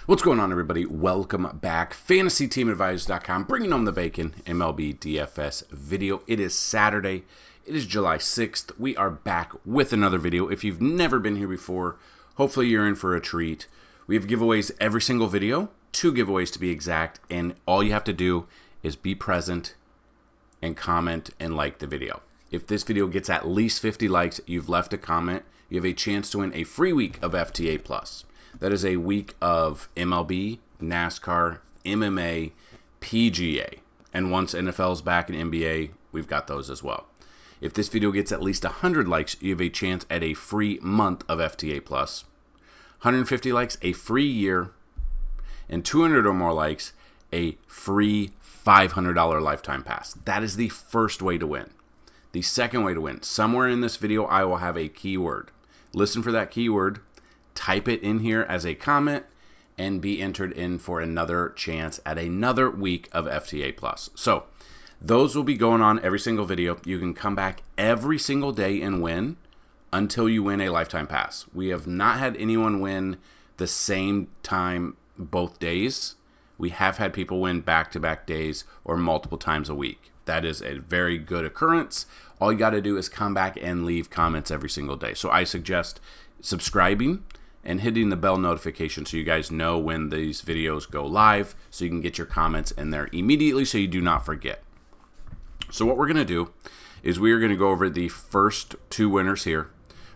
What's going on, everybody? Welcome back. FantasyTeamAdvisors.com, bringing home the bacon, MLB DFS video. It is Saturday. It is July 6th. We are back with another video. If you've never been here before, hopefully you're in for a treat. We have giveaways every single video, 2 giveaways to be exact, and all you have to do is be present and comment and like the video. If this video gets at least 50 likes, you've left a comment, you have a chance to win a free week of FTA+. That is a week of MLB, NASCAR, MMA, PGA. And once NFL's back in NBA, we've got those as well. If this video gets at least 100 likes, you have a chance at a free month of FTA+. 150 likes, a free year. And 200 or more likes, a free $500 lifetime pass. That is the first way to win. The second way to win, somewhere in this video, I will have a keyword. Listen for that keyword. Type it in here as a comment and be entered in for another chance at another week of FTA+. So those will be going on every single video. You can come back every single day and win until you win a lifetime pass. We have not had anyone win the same time both days. We have had people win back-to-back days or multiple times a week. That is a very good occurrence. All you got to do is come back and leave comments every single day. So I suggest subscribing and hitting the bell notification so you guys know when these videos go live, so you can get your comments in there immediately so you do not forget. So what we're going to do is we are going to go over the first 2 winners here.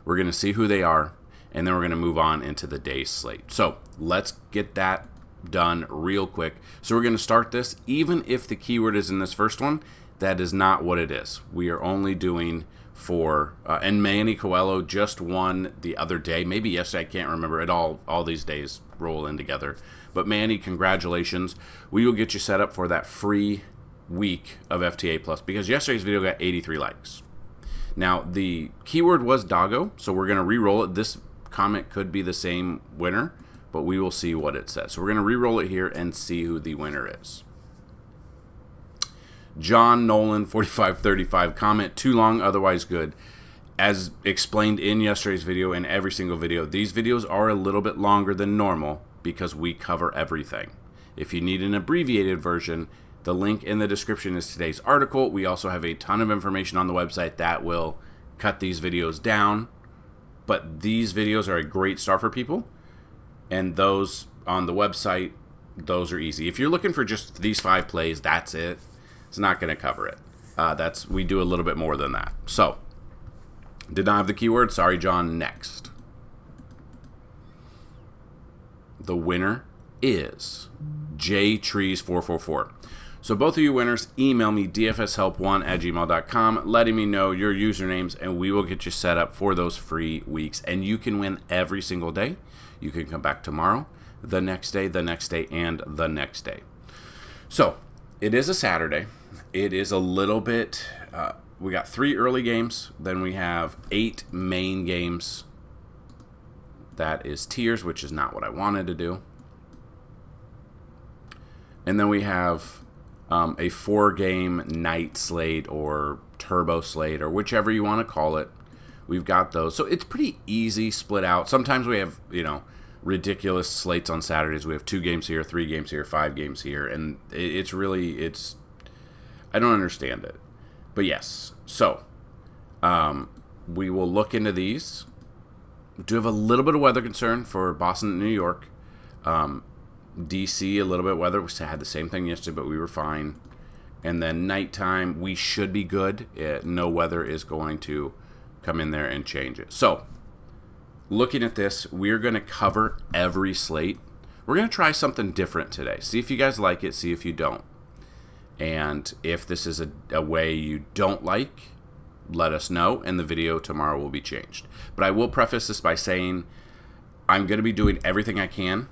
We're going to see who they are, and then we're going to move on into the day's slate. So let's get that done real quick. So we're going to start this. Even if the keyword is in this first one, that is not what it is. We are only doing for and Manny Coelho just won the other day, maybe yesterday, I can't remember. It all these days roll in together. But Manny, congratulations. We will get you set up for that free week of FTA+, because yesterday's video got 83 likes. Now, the keyword was doggo, so we're going to re-roll it. This comment could be the same winner, but we will see what it says. So we're going to re-roll it here and see who the winner is. John Nolan 4535 comment, too long, otherwise good. As explained in yesterday's video and every single video, these videos are a little bit longer than normal because we cover everything. If you need an abbreviated version, the link in the description is today's article. We also have a ton of information on the website that will cut these videos down, but these videos are a great start for people, and those on the website, those are easy. If you're looking for just these 5 plays, that's it. It's not going to cover it. We do a little bit more than that. So, did not have the keyword. Sorry, John. Next. The winner is JTrees444. So both of you winners, email me dfshelp1@gmail.com, letting me know your usernames, and we will get you set up for those free weeks. And you can win every single day. You can come back tomorrow, the next day, and the next day. So, it is a Saturday. It is a little bit, we got 3 early games, then we have 8 main games. That is tiers, which is not what I wanted to do. And then we have a 4-game night slate or turbo slate or whichever you want to call it. We've got those. So it's pretty easy split out. Sometimes we have, ridiculous slates on Saturdays. We have 2 games here, 3 games here, 5 games here, and it's I don't understand it. But yes, so we will look into these. We do have a little bit of weather concern for Boston and New York. DC, a little bit of weather. We had the same thing yesterday, but we were fine. And then nighttime, we should be good. No weather is going to come in there and change it. So, looking at this, we're going to cover every slate. We're going to try something different today. See if you guys like it, see if you don't. And if this is a way you don't like, let us know, and the video tomorrow will be changed. But I will preface this by saying I'm going to be doing everything I can.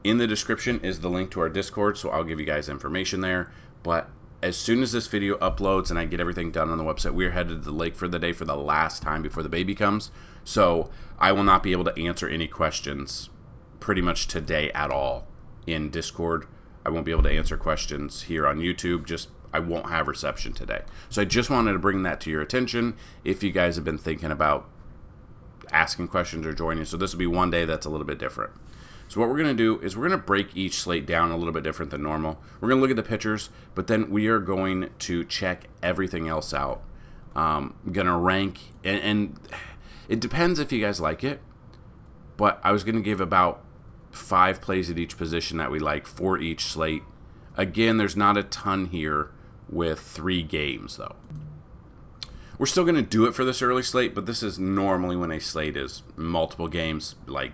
In the description is the link to our Discord, so I'll give you guys information there. But as soon as this video uploads and I get everything done on the website, we're headed to the lake for the day for the last time before the baby comes. So I will not be able to answer any questions pretty much today at all in Discord. I won't be able to answer questions here on YouTube. I won't have reception today. So I just wanted to bring that to your attention if you guys have been thinking about asking questions or joining. So this will be one day that's a little bit different. So what we're going to do is we're going to break each slate down a little bit different than normal. We're going to look at the pitchers, but then we are going to check everything else out. Going to rank, and it depends if you guys like it, but I was going to give about 5 plays at each position that we like for each slate. Again, there's not a ton here with 3 games, though. We're still going to do it for this early slate, but this is normally when a slate is multiple games, like,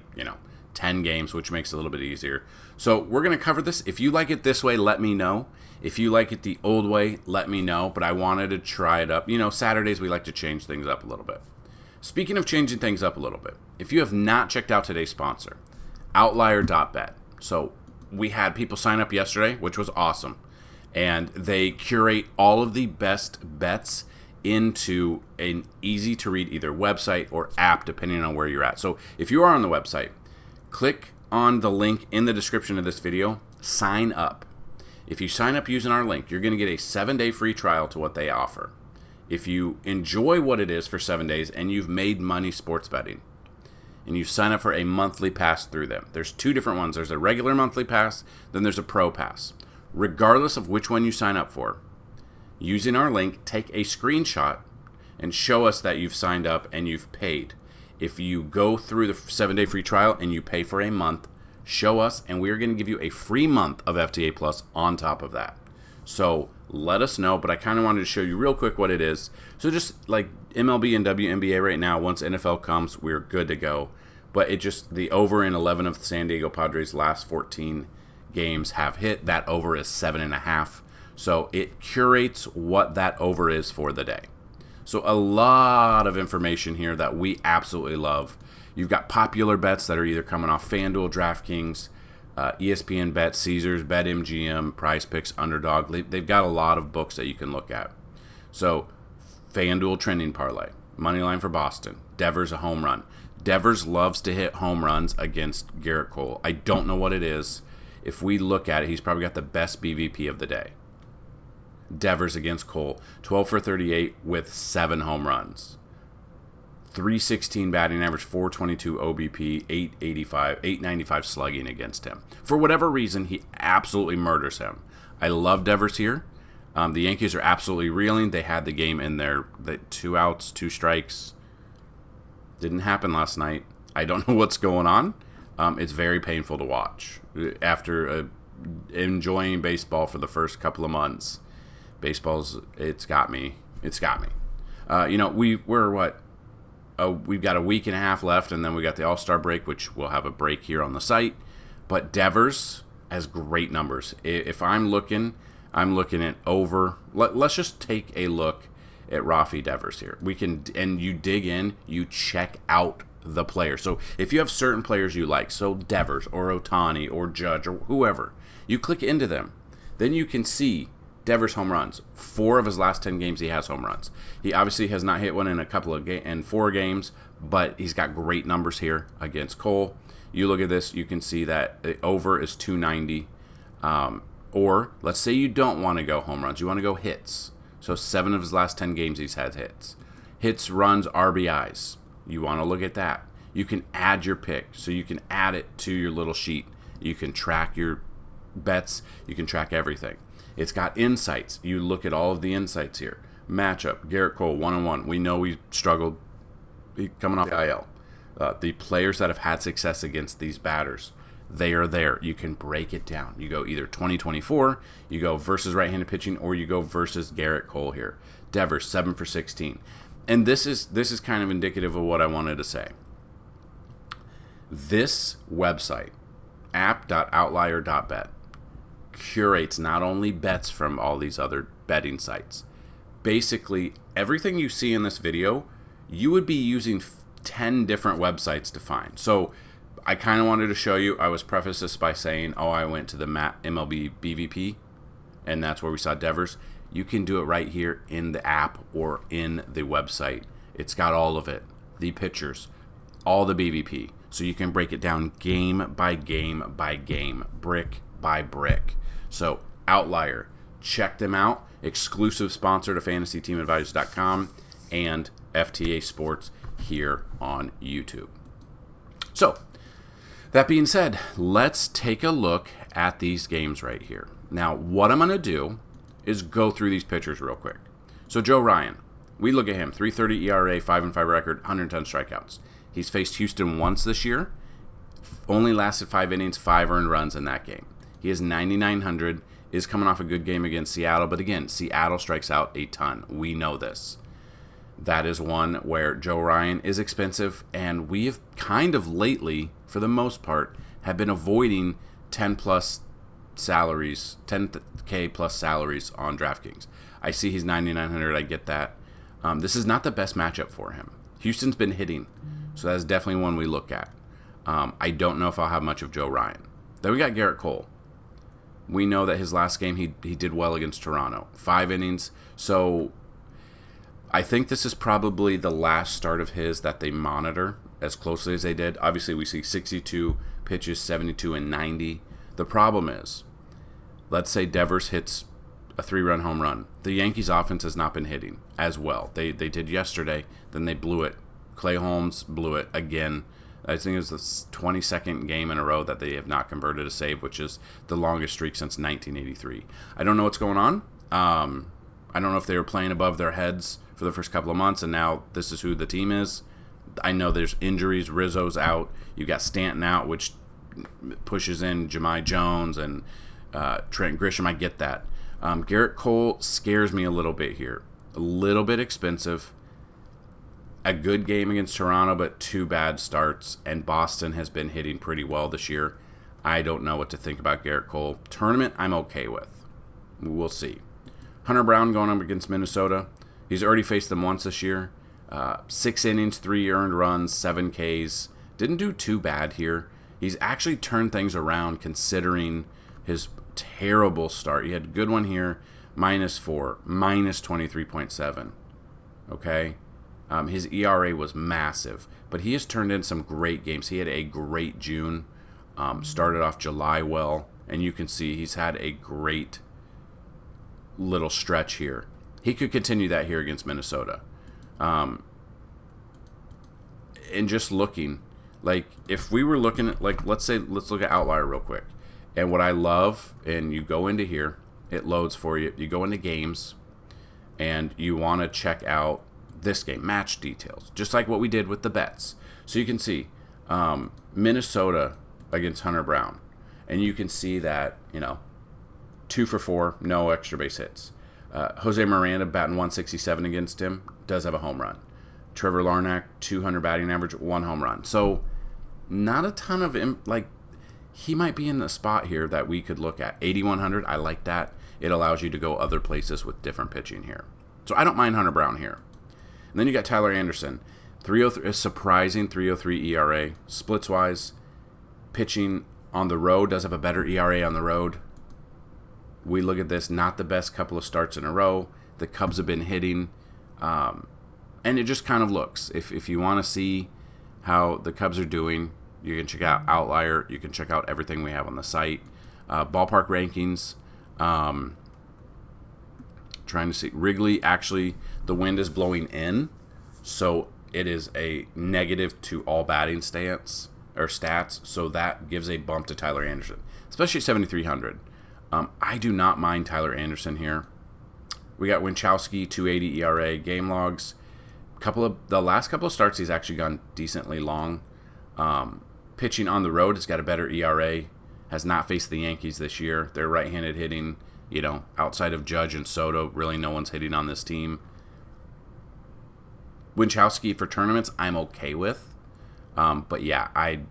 10 games, which makes it a little bit easier. So we're going to cover this. If you like it this way, let me know. If you like it the old way, let me know. But I wanted to try it up. Saturdays we like to change things up a little bit. Speaking of changing things up a little bit, if you have not checked out today's sponsor, Outlier.bet. So we had people sign up yesterday, which was awesome. And they curate all of the best bets into an easy-to-read either website or app, depending on where you're at. So if you are on the website, click on the link in the description of this video, sign up. If you sign up using our link, you're going to get a 7-day free trial to what they offer. If you enjoy what it is for 7 days and you've made money sports betting, and you sign up for a monthly pass through them, there's 2 different ones. There's a regular monthly pass, then there's a pro pass. Regardless of which one you sign up for, using our link, take a screenshot and show us that you've signed up and you've paid. If you go through the 7-day free trial and you pay for a month, show us, and we're going to give you a free month of FTA Plus on top of that. So let us know, but I kind of wanted to show you real quick what it is. So just like MLB and WNBA right now, once NFL comes, we're good to go. But it just, the over in 11 of the San Diego Padres' last 14 games have hit. That over is 7.5. So it curates what that over is for the day. So a lot of information here that we absolutely love. You've got popular bets that are either coming off Fanduel, DraftKings, ESPN Bet, Caesars, BetMGM, Prize Picks, Underdog. They've got a lot of books that you can look at. So Fanduel trending parlay, moneyline for Boston, Devers a home run. Devers loves to hit home runs against Garrett Cole. I don't know what it is. If we look at it, he's probably got the best BVP of the day. Devers against Cole, 12 for 38 with 7 home runs. 316 batting average, 422 OBP, 895 slugging against him. For whatever reason, he absolutely murders him. I love Devers here. The Yankees are absolutely reeling. They had the game in there. 2 outs, 2 strikes. Didn't happen last night. I don't know what's going on. It's very painful to watch. After enjoying baseball for the first couple of months, it's got me. We've got a week and a half left, and then we got the All-Star break, which we'll have a break here on the site. But Devers has great numbers. If I'm looking at over. Let's just take a look at Rafi Devers here. And you dig in, you check out the player. So if you have certain players you like, so Devers or Ohtani or Judge or whoever, you click into them. Then you can see Devers home runs. 4 of his last 10 games he has home runs. He obviously has not hit one in 4 games, but he's got great numbers here against Cole. You look at this, you can see that the over is 290. Or let's say you don't want to go home runs, you want to go hits. So 7 of his last 10 games he's had hits. Hits, runs, RBIs. You want to look at that. You can add your pick, so you can add it to your little sheet. You can track your bets. You can track everything. It's got insights. You look at all of the insights here. Matchup, Garrett Cole, 1-on-1. We know we struggled coming off the IL. The players that have had success against these batters, they are there. You can break it down. You go either 2024, you go versus right-handed pitching, or you go versus Garrett Cole here. Devers, 7 for 16. And this is kind of indicative of what I wanted to say. This website, app.outlier.bet, curates not only bets from all these other betting sites. Basically, everything you see in this video, you would be using 10 different websites to find. So I kind of wanted to show you. I was preface this by saying, I went to the MLB BVP, and that's where we saw Devers. You can do it right here in the app or in the website. It's got all of it. The pictures, all the BVP. So you can break it down game by game by game, brick by brick. So Outlier, check them out. Exclusive sponsor to FantasyTeamAdvisors.com and FTA Sports here on YouTube. So That being said, let's take a look at these games right here. Now, what I'm going to do is go through these pitchers real quick. So Joe Ryan, we look at him, 3.30 ERA, 5-5 record, 110 strikeouts. He's faced Houston once this year, only lasted 5 innings, 5 earned runs in that game. He is 9,900, is coming off a good game against Seattle, but again, Seattle strikes out a ton. We know this. That is one where Joe Ryan is expensive, and we have kind of lately, for the most part, have been avoiding 10-plus salaries, 10K plus salaries on DraftKings. I see he's 9,900, I get that. This is not the best matchup for him. Houston's been hitting, so that's definitely one we look at. I don't know if I'll have much of Joe Ryan. Then we got Garrett Cole. We know that his last game, he did well against Toronto. 5 innings. So I think this is probably the last start of his that they monitor as closely as they did. Obviously, we see 62 pitches, 72 and 90. The problem is, let's say Devers hits a 3-run home run. The Yankees offense has not been hitting as well. They did yesterday, then they blew it. Clay Holmes blew it again. I think it was the 22nd game in a row that they have not converted a save, which is the longest streak since 1983. I don't know what's going on. I don't know if they were playing above their heads for the first couple of months, and now this is who the team is. I know there's injuries. Rizzo's out. You got Stanton out, which pushes in Jahmai Jones and Trent Grisham. I get that. Garrett Cole scares me a little bit here. A little bit expensive. A good game against Toronto, but 2 bad starts, and Boston has been hitting pretty well this year. I don't know what to think about Garrett Cole. Tournament, I'm okay with. We'll see. Hunter Brown going up against Minnesota. He's already faced them once this year. 6 innings, 3 earned runs, 7 Ks. Didn't do too bad here. He's actually turned things around considering his terrible start. He had a good one here, -4, -23.7. Okay? His ERA was massive, but he has turned in some great games. He had a great June, started off July well, and you can see he's had a great little stretch here. He could continue that here against Minnesota. And just looking, like, if we were looking at, like, let's look at Outlier real quick. And what I love, and you go into here, it loads for you. You go into games, and you want to check out this game, match details, just like what we did with the bets. So you can see Minnesota against Hunter Brown, and you can see that, 2 for 4, no extra base hits. Jose Miranda batting 167 against him, does have a home run. Trevor Larnach, 200 batting average, 1 home run. So not a ton of he might be in the spot here that we could look at. 8,100, I like that. It allows you to go other places with different pitching here. So I don't mind Hunter Brown here. And then you got Tyler Anderson, 303, a surprising 3.03 ERA. Splits-wise, pitching on the road, does have a better ERA on the road. We look at this, not the best couple of starts in a row. The Cubs have been hitting, and it just kind of looks. If you want to see how the Cubs are doing, you can check out Outlier. You can check out everything we have on the site. Ballpark rankings. Trying to see. Wrigley, actually, the wind is blowing in, so it is a negative to all batting stats, so that gives a bump to Tyler Anderson, especially at 7,300. I do not mind Tyler Anderson here. We got Winchowski, 2.80 ERA, game logs. The last couple of starts, he's actually gone decently long. Pitching on the road has got a better ERA. Has not faced the Yankees this year. They're right-handed hitting. Outside of Judge and Soto, really no one's hitting on this team. Winchowski for tournaments, I'm okay with. But yeah, I'd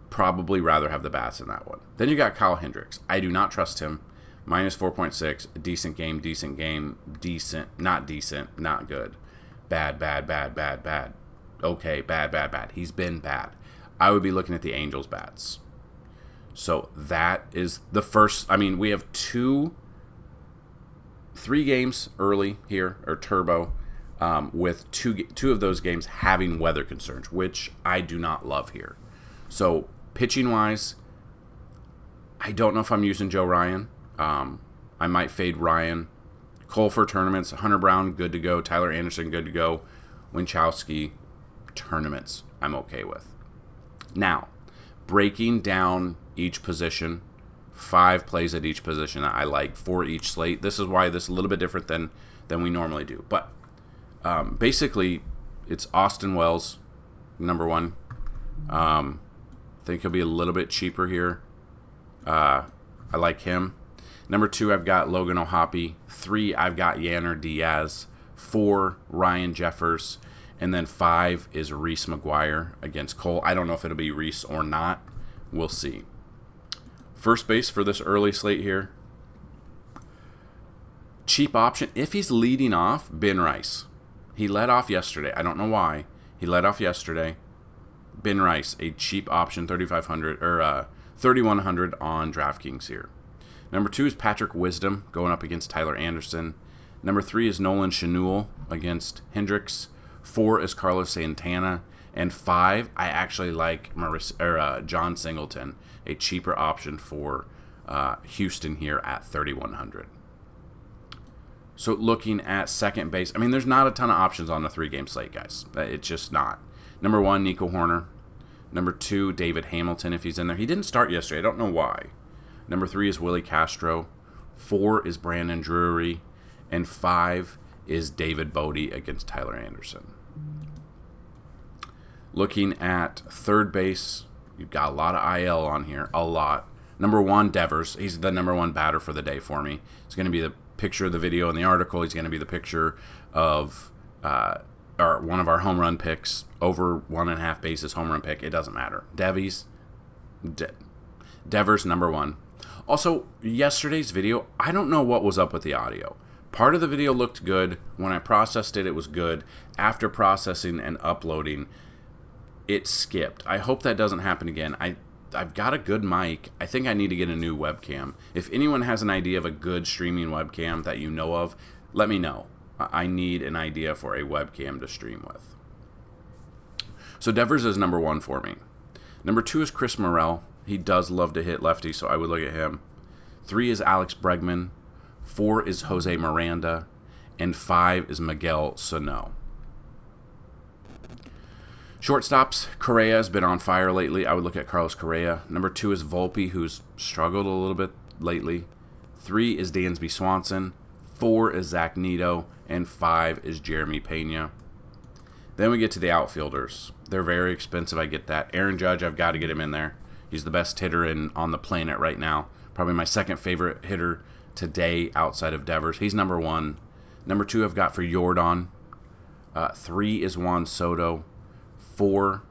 probably rather have the bats in that one. Then you got Kyle Hendricks. I do not trust him. -4.6, decent game, not decent, not good. Bad. Okay, bad. He's been bad. I would be looking at the Angels bats. So that is the first. We have 3 games early here, or turbo, with two of those games having weather concerns, which I do not love here. So pitching wise, I don't know if I'm using Joe Ryan. I might fade Ryan. Cole for tournaments. Hunter Brown, good to go. Tyler Anderson, good to go. Winchowski, tournaments, I'm okay with. Now, breaking down each position, 5 plays at each position that I like for each slate. This is why this is a little bit different than we normally do. But basically, it's Austin Wells, number 1. I think he'll be a little bit cheaper here. I like him. Number 2, I've got Logan O'Hoppe. 3, I've got Yanner Diaz. 4, Ryan Jeffers. And then 5 is Reese McGuire against Cole. I don't know if it'll be Reese or not. We'll see. First base for this early slate here. Cheap option. If he's leading off, Ben Rice. He led off yesterday. I don't know why. He led off yesterday. Ben Rice, a cheap option, 3,500 or 3,100 on DraftKings here. Number 2 is Patrick Wisdom going up against Tyler Anderson. Number 3 is Nolan Schanuel against Hendricks. 4 is Carlos Santana. And 5, I actually like John Singleton, a cheaper option for Houston here at 3,100. So looking at second base, I mean, there's not a ton of options on the 3-game slate, guys. It's just not. Number 1, Nico Horner. Number 2, David Hamilton, if he's in there. He didn't start yesterday. I don't know why. Number 3 is Willie Castro. 4 is Brandon Drury. And 5 is David Bodie against Tyler Anderson. Looking at third base, you've got a lot of IL on here. A lot. Number 1, Devers. He's the number 1 batter for the day for me. It's going to be the picture of the video in the article. He's going to be the picture of one of our home run picks, over 1.5 bases home run pick. It doesn't matter. Devers, number 1. Also, yesterday's video, I don't know what was up with the audio. Part of the video looked good. When I processed it, it was good. After processing and uploading, it skipped. I hope that doesn't happen again. I've got a good mic. I think I need to get a new webcam. If anyone has an idea of a good streaming webcam that you know of, let me know. I need an idea for a webcam to stream with. So Devers is number 1 for me. Number 2 is Chris Morel. He does love to hit lefty, so I would look at him. 3 is Alex Bregman. 4 is Jose Miranda. And 5 is Miguel Sano. Shortstops, Correa has been on fire lately. I would look at Carlos Correa. Number 2 is Volpe, who's struggled a little bit lately. 3 is Dansby Swanson. 4 is Zach Neto. And 5 is Jeremy Pena. Then we get to the outfielders. They're very expensive, I get that. Aaron Judge, I've got to get him in there. He's the best hitter on the planet right now. Probably my second favorite hitter today outside of Devers. He's number 1. Number 2 I've got for Yordan. 3 is Juan Soto. 4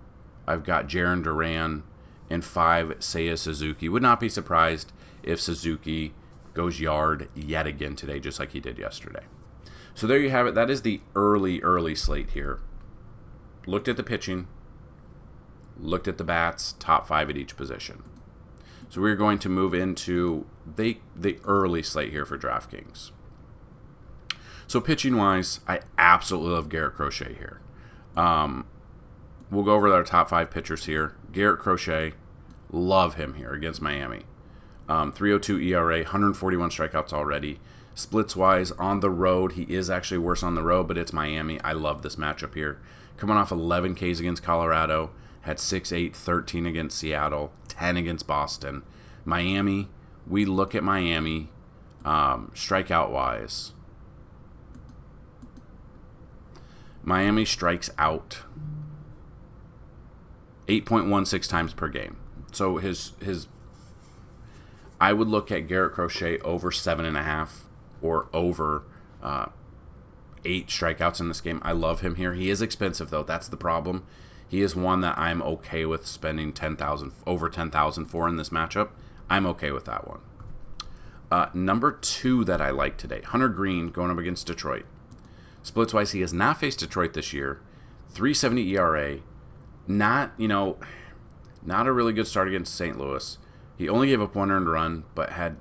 I've got Jarren Duran. And 5, Seiya Suzuki. Would not be surprised if Suzuki goes yard yet again today, just like he did yesterday. So there you have it. That is the early slate here. Looked at the pitching. Looked at the bats. Top 5 at each position. So we're going to move into the early slate here for DraftKings. So pitching-wise, I absolutely love Garrett Crochet here. We'll go over our top 5 pitchers here. Garrett Crochet, love him here against Miami. 3.02 ERA, 141 strikeouts already. Splits-wise, on the road, he is actually worse on the road, but it's Miami. I love this matchup here. Coming off 11 Ks against Colorado, had 6, 8, 13 against Seattle, 10 against Boston. Miami, we look at Miami strikeout-wise. Miami strikes out 8.16 times per game. So I would look at Garrett Crochet over 7.5 or over 8 strikeouts in this game. I love him here. He is expensive though. That's the problem. He is one that I'm okay with spending over 10,000 for in this matchup. I'm okay with that one. Number 2 that I like today, Hunter Green going up against Detroit. Splits-wise, he has not faced Detroit this year. 3.70 ERA. Not a really good start against St. Louis. He only gave up 1 earned run, but had,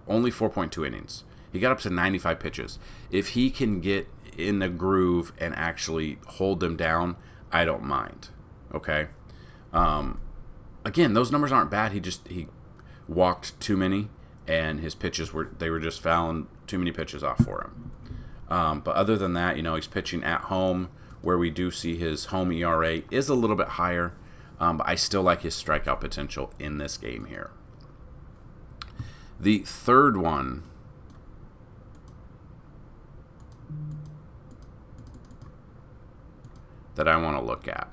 only 4.2 innings. He got up to 95 pitches. If he can get in the groove and actually hold them down, I don't mind. Okay? Again, those numbers aren't bad. He walked too many, and his pitches were just fouling too many pitches off for him. But other than that, he's pitching at home, where we do see his home ERA is a little bit higher. but I still like his strikeout potential in this game here. The third one that I want to look at.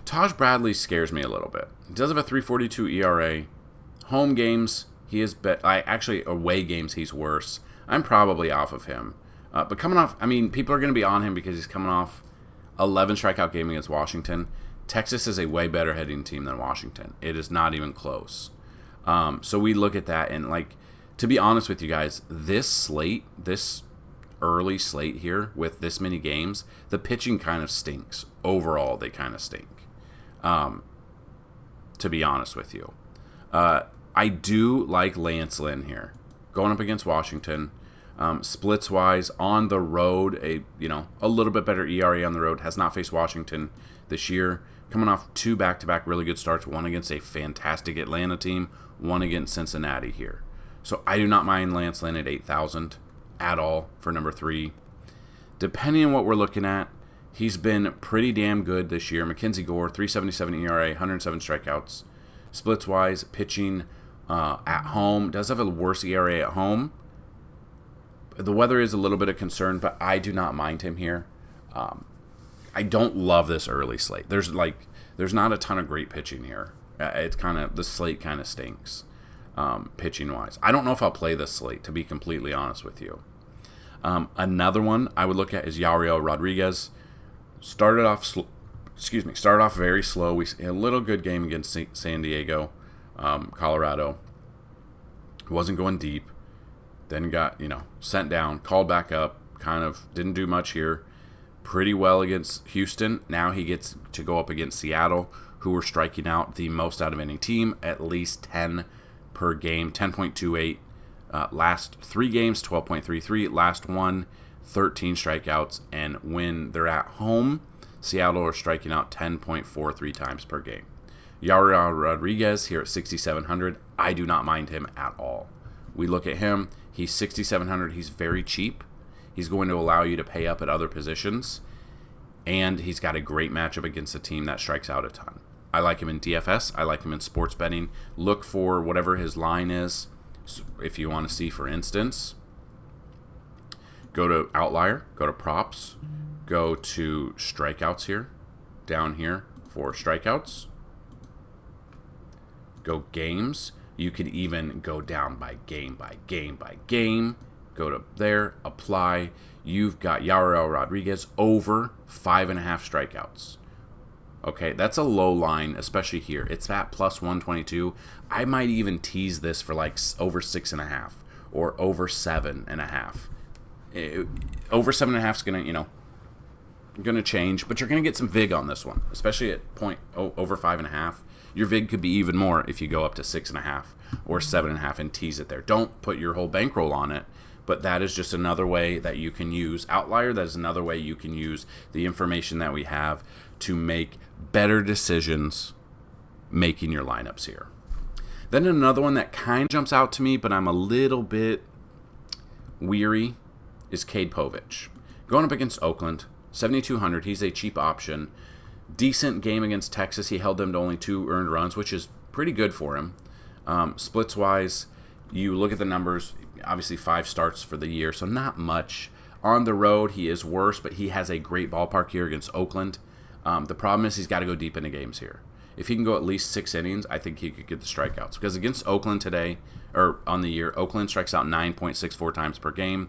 Taj Bradley scares me a little bit. He does have a 3.42 ERA. Home games, he is actually away games, he's worse. I'm probably off of him. But coming off, I mean, people are going to be on him because he's coming off 11 strikeout game against Washington. Texas is a way better hitting team than Washington. It is not even close. So we look at that, and like, to be honest with you guys, this early slate here with this many games, the pitching kind of stinks. Overall, they kind of stink. To be honest with you. I do like Lance Lynn here. Going up against Washington. Splits-wise, on the road, a little bit better ERA on the road. Has not faced Washington this year. Coming off 2 back-to-back really good starts. One against a fantastic Atlanta team. One against Cincinnati here. So I do not mind Lance Lynn at 8,000 at all for number 3. Depending on what we're looking at, he's been pretty damn good this year. Mackenzie Gore, 3.77 ERA, 107 strikeouts. Splits-wise, pitching at home. Does have a worse ERA at home. The weather is a little bit of concern, but I do not mind him here. I don't love this early slate. There's not a ton of great pitching here. It's the slate kind of stinks, pitching-wise. I don't know if I'll play this slate, to be completely honest with you. Another one I would look at is Yariel Rodriguez. Started off very slow. We had a little good game against San Diego, Colorado. Wasn't going deep. Then got, sent down, called back up, kind of didn't do much here. Pretty well against Houston. Now he gets to go up against Seattle, who were striking out the most out of any team, at least 10 per game, 10.28. Last 3 games, 12.33. Last one, 13 strikeouts. And when they're at home, Seattle are striking out 10.43 times per game. Yariel Rodriguez here at 6,700. I do not mind him at all. We look at him. He's 6,700. He's very cheap. He's going to allow you to pay up at other positions. And he's got a great matchup against a team that strikes out a ton. I like him in DFS. I like him in sports betting. Look for whatever his line is. So if you want to see, for instance, go to Outlier, go to Props, go to Strikeouts here, down here for Strikeouts. Go Games. You could even go down by game. Go to there, apply. You've got Yariel Rodriguez over 5.5 strikeouts. Okay, that's a low line, especially here. It's at plus 122. I might even tease this for like over 6.5 or over 7.5. Over 7.5 is gonna change, but you're gonna get some vig on this one, especially at over 5.5. Your vig could be even more if you go up to 6.5 or 7.5 and tease it there. Don't put your whole bankroll on it, but that is just another way that you can use Outlier. That is another way you can use the information that we have to make better decisions making your lineups here. Then another one that kind of jumps out to me, but I'm a little bit weary, is Kade Povich. Going up against Oakland, 7,200. He's a cheap option. Decent game against Texas. He held them to only 2 earned runs, which is pretty good for him. Splits-wise, you look at the numbers, obviously 5 starts for the year, so not much. On the road, he is worse, but he has a great ballpark here against Oakland. The problem is he's got to go deep into games here. If he can go at least 6 innings, I think he could get the strikeouts. Because against Oakland today, or on the year, Oakland strikes out 9.64 times per game,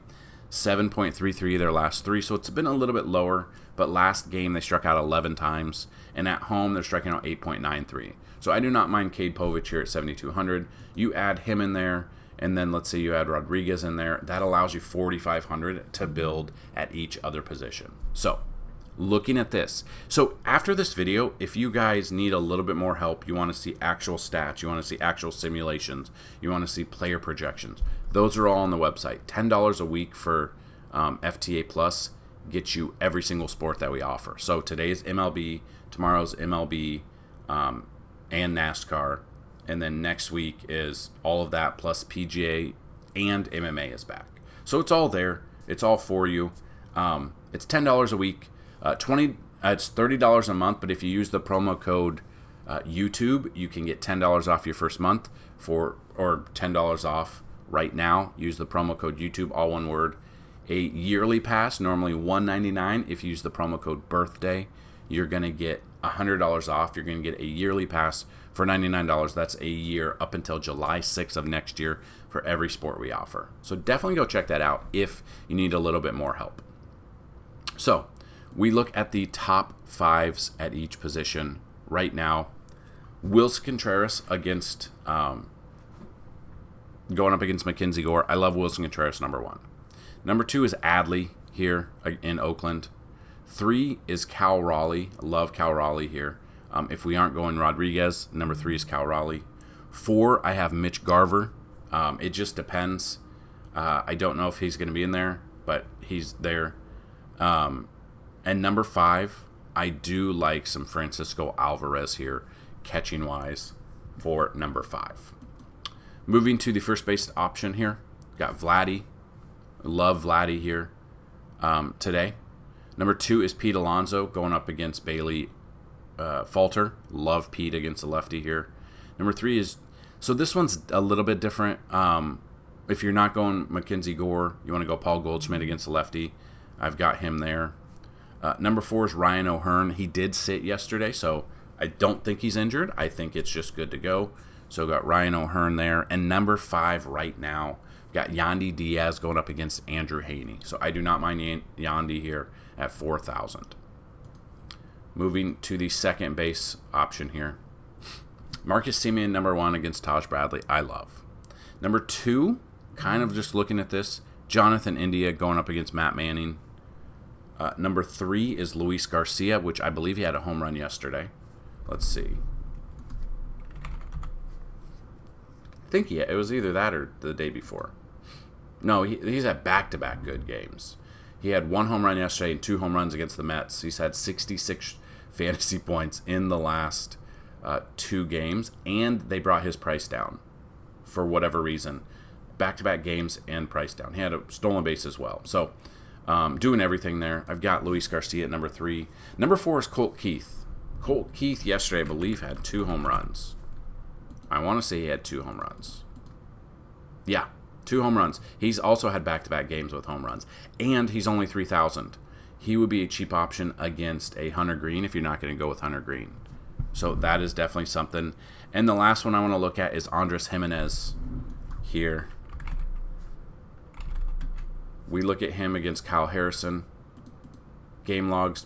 7.33 their last 3, so it's been a little bit lower. But last game, they struck out 11 times, and at home, they're striking out 8.93. So I do not mind Kade Povich here at 7,200. You add him in there, and then let's say you add Rodriguez in there. That allows you 4,500 to build at each other position. So looking at this. So after this video, if you guys need a little bit more help, you want to see actual stats, you want to see actual simulations, you want to see player projections, those are all on the website. $10 a week for FTA Plus gets you every single sport that we offer. So today's MLB, tomorrow's MLB, and NASCAR, and then next week is all of that plus PGA and MMA is back. So it's all there. It's all for you. It's $10 a week. It's $30 a month, but if you use the promo code YouTube, you can get $10 off your first month or $10 off right now. Use the promo code YouTube, all one word. A yearly pass, normally $199. If you use the promo code BIRTHDAY, you're going to get $100 off. You're going to get a yearly pass for $99. That's a year up until July 6th of next year for every sport we offer. So definitely go check that out if you need a little bit more help. So we look at the top fives at each position right now. Wilson Contreras against going up against Mackenzie Gore. I love Wilson Contreras, number 1. Number 2 is Adley here in Oakland. 3 is Cal Raleigh. I love Cal Raleigh here. If we aren't going Rodriguez, number 3 is Cal Raleigh. 4, I have Mitch Garver. It just depends. I don't know if he's going to be in there, but he's there. And number 5, I do like some Francisco Alvarez here, catching-wise, for number 5. Moving to the first base option here, got Vladdy. Love Vladdy here today. Number 2 is Pete Alonso going up against Bailey Falter. Love Pete against the lefty here. Number 3 is, so this one's a little bit different. If you're not going Mackenzie Gore, you want to go Paul Goldschmidt against the lefty. I've got him there. Number 4 is Ryan O'Hearn. He did sit yesterday, so I don't think he's injured. I think it's just good to go. So got Ryan O'Hearn there. And number 5 right now, got Yandy Diaz going up against Andrew Haney. So I do not mind Yandy here at 4,000. Moving to the second base option here. Marcus Semien, number 1 against Taj Bradley. I love. Number 2, kind of just looking at this, Jonathan India going up against Matt Manning. Number 3 is Luis Garcia, which I believe he had a home run yesterday. Let's see. I think it was either that or the day before. No, he's had back-to-back good games. He had 1 home run yesterday and 2 home runs against the Mets. He's had 66 fantasy points in the last 2 games, and they brought his price down for whatever reason. Back-to-back games and price down. He had a stolen base as well. So, doing everything there. I've got Luis Garcia at number 3. Number 4 is Colt Keith. Colt Keith yesterday, I believe, had 2 home runs. I want to say he had 2 home runs. Yeah, 2 home runs. He's also had back-to-back games with home runs. And he's only 3,000. He would be a cheap option against a Hunter Green if you're not going to go with Hunter Green. So that is definitely something. And the last one I want to look at is Andres Jimenez here. We look at him against Kyle Harrison. Game logs,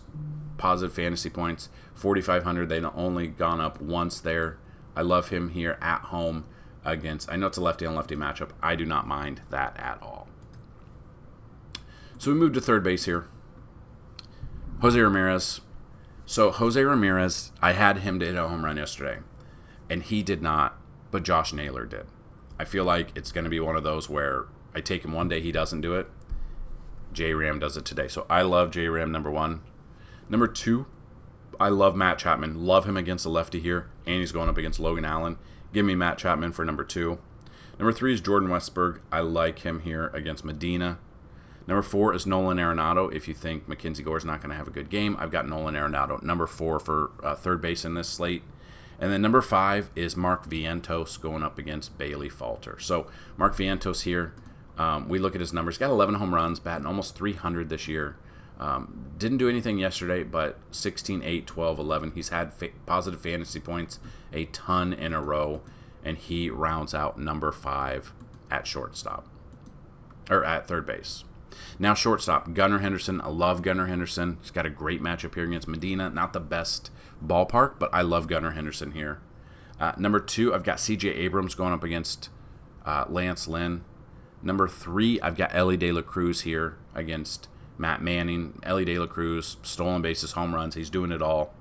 positive fantasy points, 4,500. They've only gone up once there. I love him here at home against, I know it's a lefty-on-lefty matchup. I do not mind that at all. So we move to third base here. Jose Ramirez. So Jose Ramirez, I had him to hit a home run yesterday, and he did not, but Josh Naylor did. I feel like it's going to be one of those where I take him one day, he doesn't do it. J-Ram does it today. So I love J-Ram, number 1. Number 2, I love Matt Chapman. Love him against the lefty here, and he's going up against Logan Allen. Give me Matt Chapman for number 2. Number 3 is Jordan Westberg. I like him here against Medina. Number 4 is Nolan Arenado. If you think Mackenzie Gore's not going to have a good game, I've got Nolan Arenado, number 4 for third base in this slate. And then number 5 is Mark Vientos going up against Bailey Falter. So Mark Vientos here, we look at his numbers. Got 11 home runs, batting almost 300 this year. Didn't do anything yesterday, but 16, 8, 12, 11. He's had positive fantasy points a ton in a row, and he rounds out number 5 at shortstop, or at third base. Now shortstop, Gunnar Henderson. I love Gunnar Henderson. He's got a great matchup here against Medina. Not the best ballpark, but I love Gunnar Henderson here. Number 2, I've got C.J. Abrams going up against Lance Lynn. Number 3, I've got Ellie De La Cruz here against Matt Manning. Ellie De La Cruz, stolen bases, home runs. He's doing it all.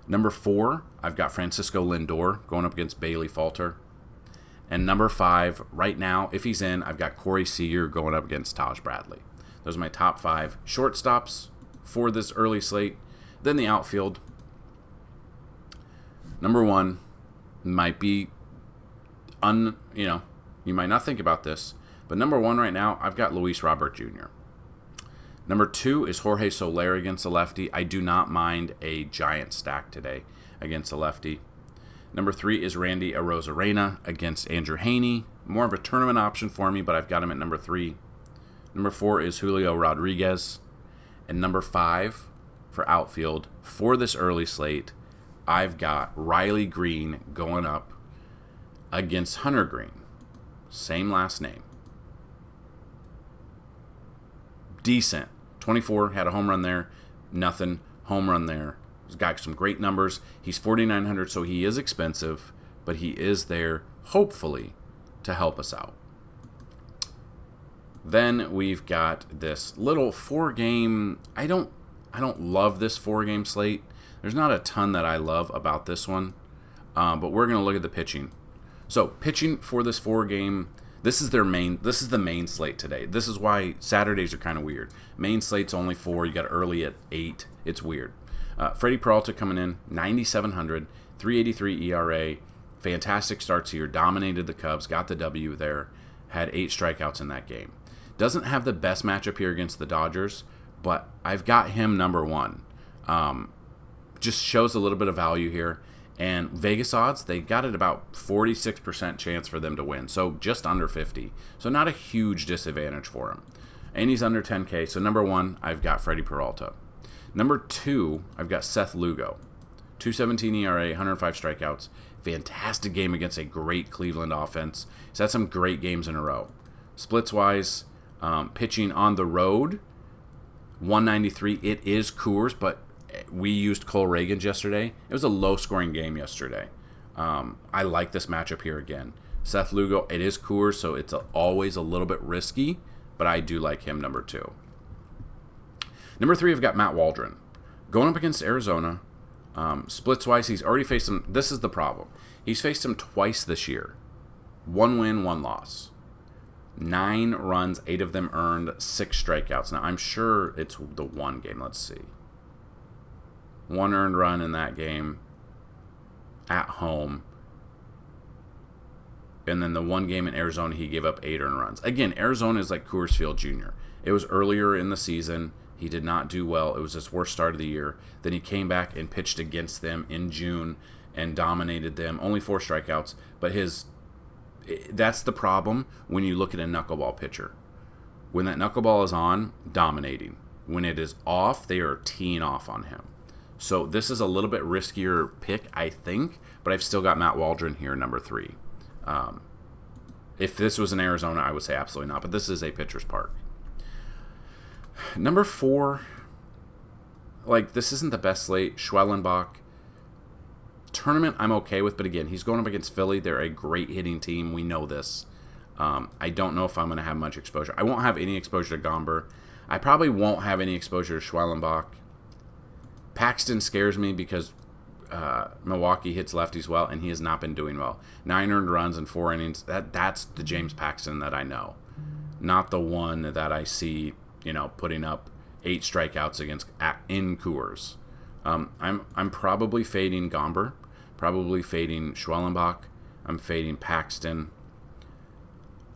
Number 4, I've got Francisco Lindor going up against Bailey Falter. And number 5, right now, if he's in, I've got Corey Seager going up against Taj Bradley. Those are my top 5 shortstops for this early slate. Then the outfield. Number 1 might be, you might not think about this, but number 1 right now, I've got Luis Robert Jr. Number 2 is Jorge Soler against a lefty. I do not mind a giant stack today against a lefty. Number 3 is Randy Arozarena against Andrew Haney. More of a tournament option for me, but I've got him at number 3. Number 4 is Julio Rodriguez. And number 5 for outfield for this early slate, I've got Riley Green going up against Hunter Green. Same last name. Decent. 24, had a home run there. Nothing. Home run there. He's got some great numbers. He's 4,900, so he is expensive, but he is there, hopefully, to help us out. Then we've got this little 4-game. I don't love this 4-game slate. There's not a ton that I love about this one, but we're going to look at the pitching. So pitching for this 4-game, this is the main slate today. This is why Saturdays are kind of weird. Main slate's only 4. You got early at 8. It's weird. Freddie Peralta coming in, 9,700, 3.83 ERA. Fantastic starts here. Dominated the Cubs. Got the W there. Had 8 strikeouts in that game. Doesn't have the best matchup here against the Dodgers, but I've got him number 1. Just shows a little bit of value here. And Vegas odds, they got it about 46% chance for them to win. So just under 50. So not a huge disadvantage for him. And he's under 10K. So number 1, I've got Freddie Peralta. Number 2, I've got Seth Lugo. 2.17 ERA, 105 strikeouts. Fantastic game against a great Cleveland offense. He's had some great games in a row. Splits-wise, pitching on the road, 193. It is Coors, but we used Cole Reagans yesterday. It was a low-scoring game yesterday. I like this matchup here again. Seth Lugo, it is Coors, so it's always a little bit risky, but I do like him number 2. Number 3, I've got Matt Waldron. Going up against Arizona, splits-wise, he's already faced him. This is the problem. He's faced him twice this year. 1 win, 1 loss. 9 runs, 8 of them earned, 6 strikeouts. Now, I'm sure it's the one game. Let's see. 1 earned run in that game at home. And then the one game in Arizona, he gave up 8 earned runs. Again, Arizona is like Coors Field Jr. It was earlier in the season. He did not do well. It was his worst start of the year. Then he came back and pitched against them in June and dominated them. Only 4 strikeouts. But that's the problem when you look at a knuckleball pitcher. When that knuckleball is on, dominating. When it is off, they are teeing off on him. So this is a little bit riskier pick, I think. But I've still got Matt Waldron here, number 3. If this was in Arizona, I would say absolutely not. But this is a pitcher's park. Number 4, this isn't the best slate. Schwellenbach. Tournament I'm okay with, but again, he's going up against Philly. They're a great hitting team. We know this. I don't know if I'm going to have much exposure. I won't have any exposure to Gomber. I probably won't have any exposure to Schwellenbach. Paxton scares me because Milwaukee hits lefties well, and he has not been doing well. 9 earned runs in 4 innings. That's the James Paxton that I know, not the one that I see, putting up 8 strikeouts in Coors. I'm probably fading Gomber, probably fading Schwellenbach. I'm fading Paxton.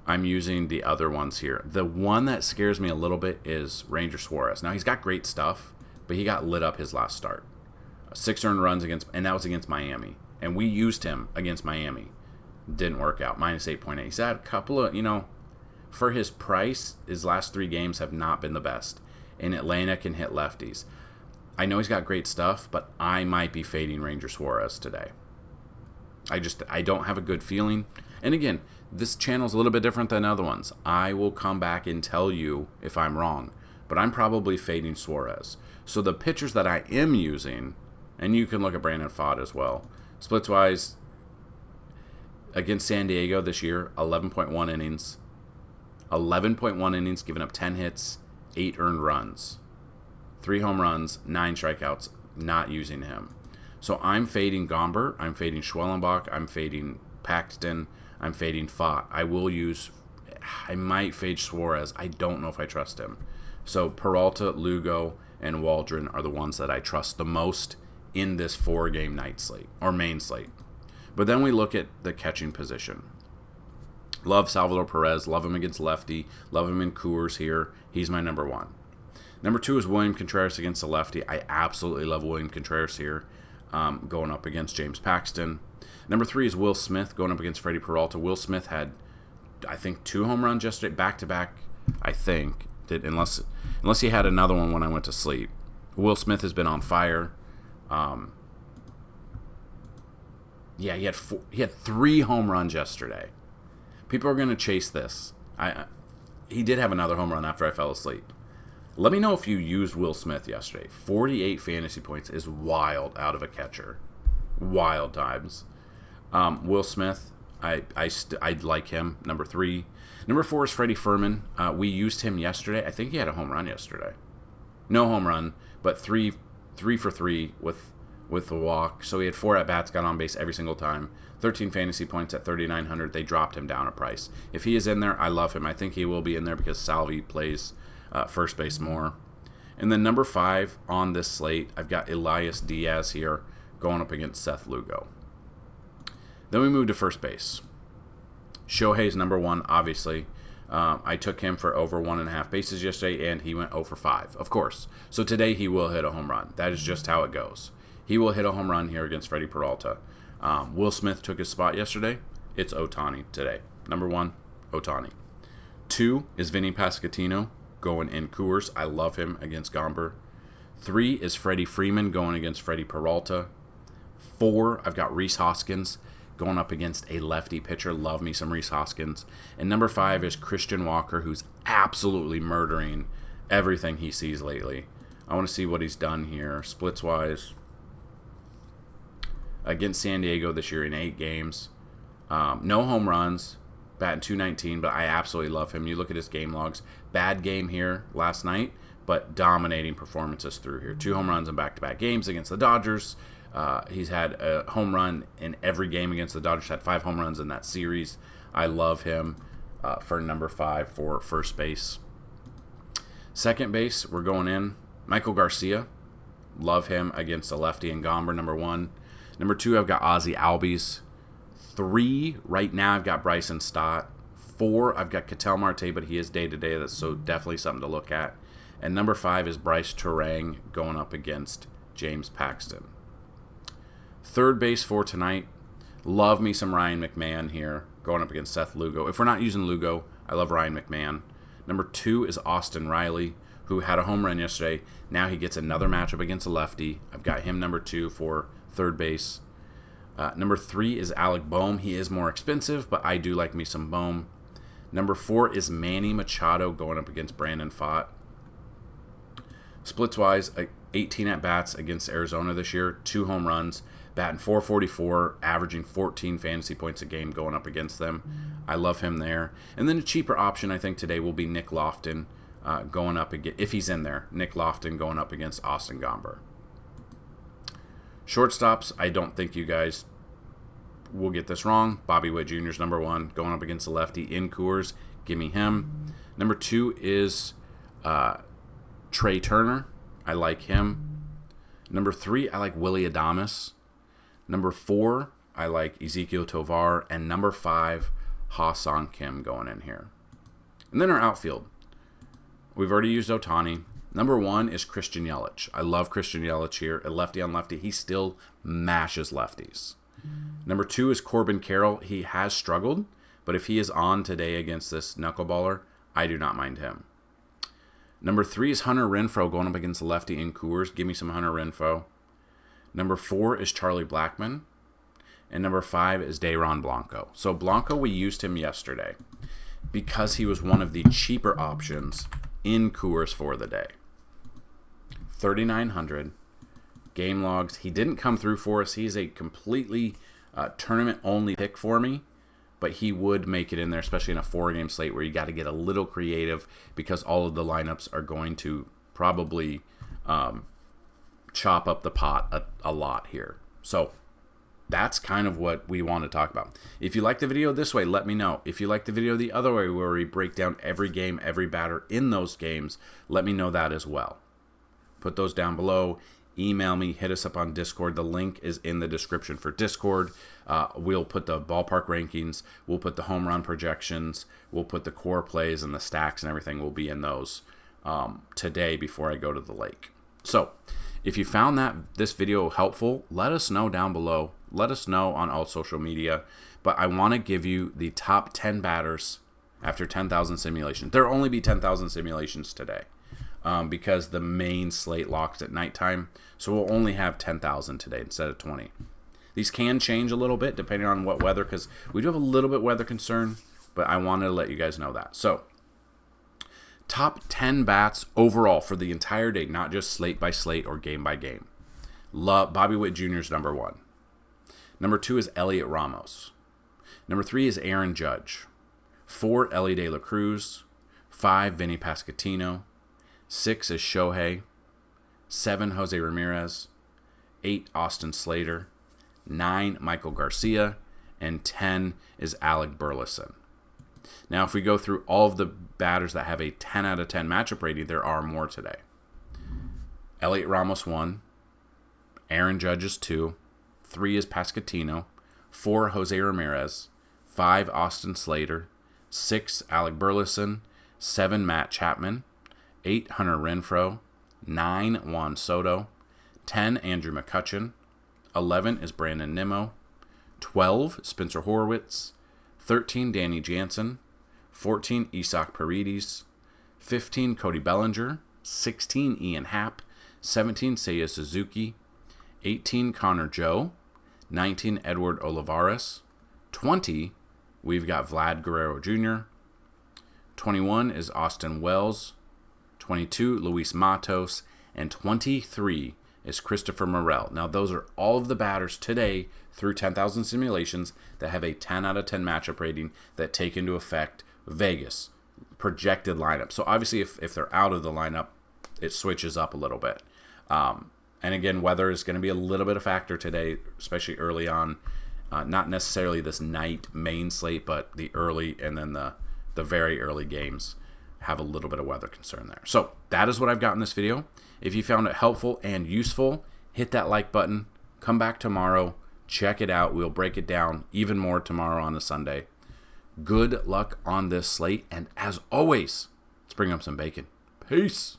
I'm using the other ones here. The one that scares me a little bit is Ranger Suarez. Now, he's got great stuff, but he got lit up his last start. 6 earned runs and that was against Miami. And we used him against Miami. Didn't work out. Minus 8.8. He's had a couple of, for his price, his last 3 games have not been the best. And Atlanta can hit lefties. I know he's got great stuff, but I might be fading Ranger Suarez today. I don't have a good feeling. And again, this channel's a little bit different than other ones. I will come back and tell you if I'm wrong. But I'm probably fading Suarez. So the pitchers that I am using, and you can look at Brandon Pfaadt as well. Splits-wise, against San Diego this year, 11.1 innings. 11.1 innings, giving up 10 hits, 8 earned runs. 3 home runs, 9 strikeouts, not using him. So I'm fading Gomber, I'm fading Schwellenbach, I'm fading Paxton, I'm fading Pfaadt. I might fade Suarez. I don't know if I trust him. So Peralta, Lugo, and Waldron are the ones that I trust the most in this 4-game night slate, or main slate. But then we look at the catching position. Love Salvador Perez, love him against lefty, love him in Coors here. He's my number 1. Number 2 is William Contreras against the lefty. I absolutely love William Contreras here, going up against James Paxton. Number 3 is Will Smith going up against Freddie Peralta. Will Smith had, I think, 2 home runs yesterday, back-to-back, I think, unless he had another one when I went to sleep. Will Smith has been on fire. Yeah, he had 3 home runs yesterday. People are going to chase this. He did have another home run after I fell asleep. Let me know if you used Will Smith yesterday. 48 fantasy points is wild out of a catcher. Wild times. Will Smith, I like him. Number 3. Number 4 is Freddie Fermin. We used him yesterday. I think he had a home run yesterday. No home run, but 3 for 3 with the walk. So he had 4 at-bats, got on base every single time. 13 fantasy points at 3,900. They dropped him down a price. If he is in there, I love him. I think he will be in there because Salvi plays first base more. And then number 5 on this slate, I've got Elias Diaz here going up against Seth Lugo. Then we move to first base. Shohei's number 1, obviously. I took him for over 1.5 bases yesterday, and he went 0 for 5, of course. So today he will hit a home run. That is just how it goes. He will hit a home run here against Freddie Peralta. Will Smith took his spot yesterday. It's Ohtani today. Number 1, Ohtani. 2 is Vinny Pasquantino going in Coors. I love him against Gomber. 3 is Freddie Freeman going against Freddie Peralta. 4, I've got Rhys Hoskins going up against a lefty pitcher. Love me some Rhys Hoskins. And number 5 is Christian Walker, who's absolutely murdering everything he sees lately. I want to see what he's done here, splits-wise. Against San Diego this year in 8 games. No home runs, batting .219, but I absolutely love him. You look at his game logs. Bad game here last night, but dominating performances through here. 2 home runs in back-to-back games against the Dodgers. He's had a home run in every game against the Dodgers. Had 5 home runs in that series. I love him for number 5 for first base. Second base, we're going in. Michael Garcia. Love him against a lefty in Gomber, number 1. Number 2, I've got Ozzie Albies. 3, right now, I've got Bryson Stott. 4, I've got Ketel Marte, but he is day-to-day. That's so definitely something to look at. And number 5 is Bryce Terang going up against James Paxton. Third base for tonight, love me some Ryan McMahon here going up against Seth Lugo. If we're not using Lugo, I love Ryan McMahon. Number 2 is Austin Riley, who had a home run yesterday. Now he gets another matchup against a lefty. I've got him number 2 for third base. Number 3 is Alec Boehm. He is more expensive, but I do like me some Boehm. Number 4 is Manny Machado going up against Brandon Pfaadt. Splits-wise, 18 at-bats against Arizona this year, 2 home runs, batting .444, averaging 14 fantasy points a game going up against them. I love him there. And then a cheaper option I think today will be Nick Lofton going up against, if he's in there, Nick Lofton going up against Austin Gomber. Shortstops, I don't think you guys will get this wrong. Bobby Witt Jr. is number 1, going up against the lefty in Coors. Give me him. Number 2 is Trey Turner. I like him. Number 3, I like Willy Adames. Number 4, I like Ezekiel Tovar. And number 5, Ha-Seong Kim going in here. And then our outfield. We've already used Ohtani. Number 1 is Christian Yelich. I love Christian Yelich here. A lefty on lefty. He still mashes lefties. Number 2 is Corbin Carroll. He has struggled, but if he is on today against this knuckleballer, I do not mind him. Number 3 is Hunter Renfroe going up against the lefty in Coors. Give me some Hunter Renfroe. Number 4 is Charlie Blackmon. And number 5 is Dayron Blanco. So Blanco, we used him yesterday because he was one of the cheaper options in Coors for the day. 3,900 game logs. He didn't come through for us. He's a completely tournament-only pick for me, but he would make it in there, especially in a 4-game slate where you got to get a little creative because all of the lineups are going to probably chop up the pot a lot here. So that's kind of what we want to talk about. If you like the video this way, let me know. If you like the video the other way where we break down every game, every batter in those games, let me know that as well. Put those down below. Email me. Hit us up on Discord. The link is in the description for Discord. We'll put the ballpark rankings. We'll put the home run projections. We'll put the core plays and the stacks and everything will be in those. today before I go to the lake. So if you found this video helpful, let us know down below. Let us know on all social media. But I want to give you the top 10 batters after 10,000 simulations. There will only be 10,000 simulations today because the main slate locks at nighttime. So we'll only have 10,000 today instead of 20. These can change a little bit depending on what weather, because we do have a little bit weather concern, but I wanted to let you guys know that. So top 10 bats overall for the entire day, not just slate by slate or game by game. Bobby Witt Jr. is number 1. Number 2 is Elliot Ramos. Number 3 is Aaron Judge. 4, Ellie De La Cruz. 5, Vinny Pasquantino. 6 is Shohei. 7, Jose Ramirez. 8, Austin Slater. 9, Michael Garcia. And 10 is Alec Burleson. Now, if we go through all of the batters that have a 10 out of 10 matchup rating, there are more today. Elliot Ramos 1. Aaron Judge is 2. 3 is Pasquantino. 4, Jose Ramirez. 5, Austin Slater. 6, Alec Burleson. 7, Matt Chapman. 8, Hunter Renfroe. 9, Juan Soto. 10, Andrew McCutchen. 11 is Brandon Nimmo. 12, Spencer Horwitz. 13, Danny Jansen. 14, Isaac Paredes. 15, Cody Bellinger. 16, Ian Happ. 17, Seiya Suzuki. 18, Connor Joe. 19, Edward Olivares. 20, we've got Vlad Guerrero Jr. 21 is Austin Wells. 22, Luis Matos. And 23 is Christopher Morel. Now, those are all of the batters today through 10,000 simulations that have a 10 out of 10 matchup rating that take into effect Vegas projected lineup. So obviously, if they're out of the lineup, it switches up a little bit. And again, weather is going to be a little bit of a factor today, especially early on. Not necessarily this night main slate, but the early and then the very early games have a little bit of weather concern there. So that is what I've got in this video. If you found it helpful and useful, hit that like button. Come back tomorrow. Check it out. We'll break it down even more tomorrow on a Sunday. Good luck on this slate. And as always, let's bring up some bacon. Peace.